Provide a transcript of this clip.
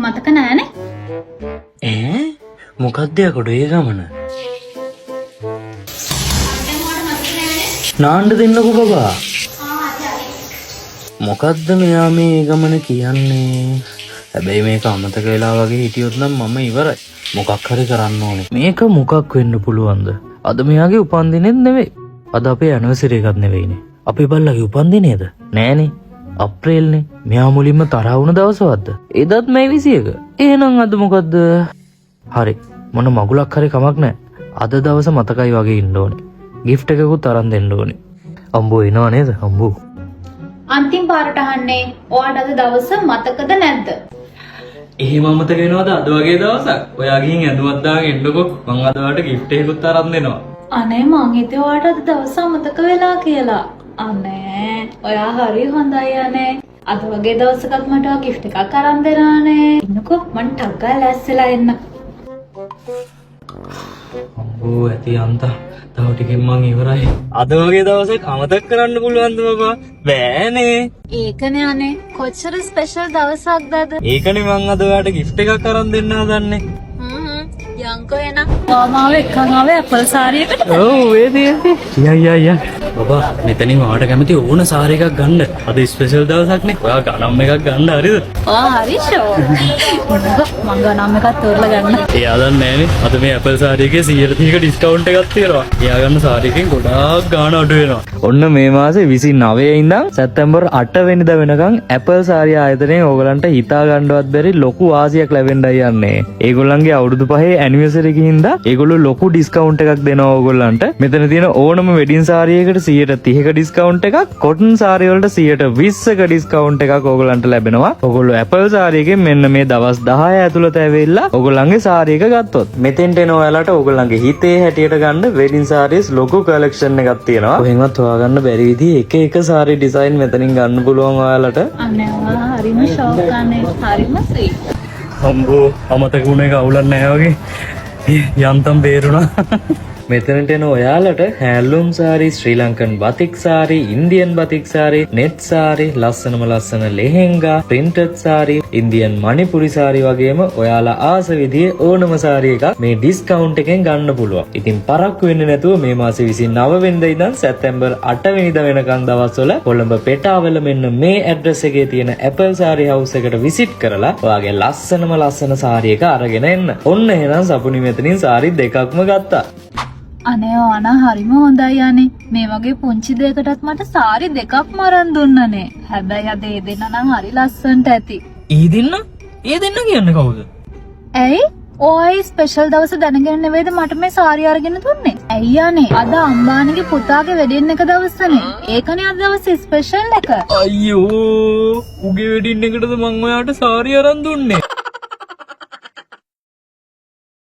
මතක නෑනේ. මොකක්ද යකඩ ඒ ගමන? නාන්න දෙන්නකෝ බබා. මොකද්ද මෙයා මේ ගමන කියන්නේ? හැබැයි මේක අමතක වෙලා වගේ හිටියොත් නම් මම ඉවරයි. මොකක් හරි කරන්න ඕනේ. මේක මොකක් වෙන්න පුළුවන්ද? අද මෙයාගේ උපන්දිනෙත් නෙවෙයි. අද අපේ ඇනිවර්සරි එකක් නෙවෙයිනේ. අපේ බල්ලගේ උපන්දිනේද? නෑනේ. අප්‍රේල්නේ. මෙයා මුලින්ම තරහ වුණ දවසවත්ද? එදත් මේ 21. එහෙනම් අද මොකද්ද? හරි. මොන මගුලක් හරි කමක් නෑ. අද දවස මතකයි වගේ ඉන්න ඕනේ. gift එකකුත් අරන් දෙන්න ඕනේ. අම්බෝ එනවා නේද? අම්බෝ. අන්තිම පාරට අහන්නේ ඔයාට අද දවස මතකද නැද්ද? එහෙම අමතක වෙනවද අද වගේ දවසක්? ඔයා ගිහින් ඇඳුමක් දාගෙන එන්නකෝ. මං අද ඔයාලට gift එකකුත් අරන් දෙනවා. අනේ මං හිතුවේ ඔයාට අද දවස අමතක වෙලා කියලා. අනේ ඔයා හරි හොඳයි අනේ. අද වගේ දවසකත් මට gift එකක් අරන් දෙනානේ. ඉන්නකෝ මං ටක් ගාලා ලැස්සලා එන්න. අම්බෝ ඇති අන්තා. තව ටිකෙන් මං ඉවරයි. අද වගේ දවසක් අමතක කරන්න පුළුවන්ද බබා? බෑනේ. ඒකනේ අනේ කොච්චර ස්පෙෂල් දවසක්ද අද? ඒකනේ මං අද ඔයාලට gift එකක් අරන් දෙන්න හදන්නේ. යංකෝ එන. මාමාව එක්කන් ආවේ ඇපල් සාරියකට. ඔව් යා. බබා මෙතනින් ඔයාලට කැමති ඕන සාරි එකක් ගන්න. අද ස්පෙෂල් දවසක් නේ. ඔයා ගණම් එකක් ගන්න හරිද? හරි ෂෝ. මං ගණම් එකක් තෝරලා ගන්න. එයා දන්නේ නෑනේ. අද මේ ඇපල් සාරි එකේ 100% ඩිස්කවුන්ට් එකක් තියෙනවා. එයා ගන්න සාරි එකෙන් ගොඩාක් ගාණ අඩු වෙනවා. ඔන්න මේ මාසේ 29 ඉඳන් සැප්තැම්බර් 8 වෙනිදා වෙනකන් ඇපල් සාරි ආයතනයෙන් ඕගලන්ට හිතා ගන්නවත් බැරි ලොකු වාසියක් ලැබෙන්නයි යන්නේ. ඒගොල්ලන්ගේ අවුරුදු 5 ඇනිවර්සරි ගිහින්දා ඒගොල්ලෝ ලොකු ඩිස්කවුන්ට් එකක් දෙනවා ඕගොල්ලන්ට. මෙතන තියෙන ඕනම වෙඩින් සාරියකට 130ක ඩිස්කවුන්ට් එකක්, කොටන් සාරි වලට 120ක ඩිස්කවුන්ට් එකක් ඕගොල්ලන්ට ලැබෙනවා. ඕගොල්ලෝ ඇපල් සාරි එකෙන් මෙන්න මේ දවස් 10 ඇතුළත ඇවිල්ලා ඕගොල්ලන්ගේ සාරි එක ගත්තොත් මෙතෙන්ට එන ඔයාලට ඕගොල්ලන්ගේ හිතේ හැටියට ගන්න වෙඩින් සාරීස් ලොකු කලෙක්ෂන් එකක් තියෙනවා. කොහෙන්වත් හොයාගන්න බැරි විදිහේ එක එක සාරි ඩිසයින් මෙතනින් ගන්න පුළුවන් ඔයාලට. අනේ ඔයා හරිම ෂෝක් අනේ. හරිම ස්වීට්. අම්බෝ අමතක වුණ එක අවුලක් නැහැ වගේ. යන්තම් බේරුණා. මෙතනට එන ඔයාලට handloom sari, Sri Lankan batik sari, Indian batik sari, net sari, ලස්සනම ලස්සන ලෙහෙංගා, ප්‍රින්ටඩ් සාරි, ඉන්දියන් මණිපුරි සාරි වගේම ඔයාලා ආස විදිහේ ඕනම සාරි එකක් මේ ඩිස්කවුන්ට් එකෙන් ගන්න පුළුවන්. ඉතින් පරක්කු වෙන්නේ නැතුව මේ මාසේ 29 වෙනිදා ඉඳන් සැප්තැම්බර් 8 වෙනිදා වෙනකන් දවස්වල කොළඹ පෙටාවල මෙන්න මේ ඇඩ්‍රස් එකේ තියෙන ඇපල් සාරි හවුස් එකට විසිට් කරලා ඔයාගේ ලස්සනම ලස්සන සාරි එක අරගෙන එන්න. ඔන්න එහෙනම් සපුනි මෙතනින් සාරි දෙකක්ම ගත්තා. අනේ ආනා හරිම හොඳයි අනේ. මේ වගේ පුංචි දෙයකටත් මට සාරි දෙකක්ම අරන් දුන්නනේ. හැබැයි අද ඒ දෙන්න නම් හරි ලස්සනට ඇති. ඒ දෙන්න කියන්නේ කවුද? ඇයි? ඔයයි ස්පෙෂල් දවස දැනගෙන නෙවෙයිද මට මේ සාරි අරගෙන දුන්නේ? ඇයි අනේ? අද අම්බානිගේ පුතාගේ වෙඩින් එක දවසනේ. ඒකනේ අද දවසේ ස්පෙෂල් එක. අයියෝ උගේ වෙඩින් එකටද මං ඔයාට සාරි අරන් දුන්නේ.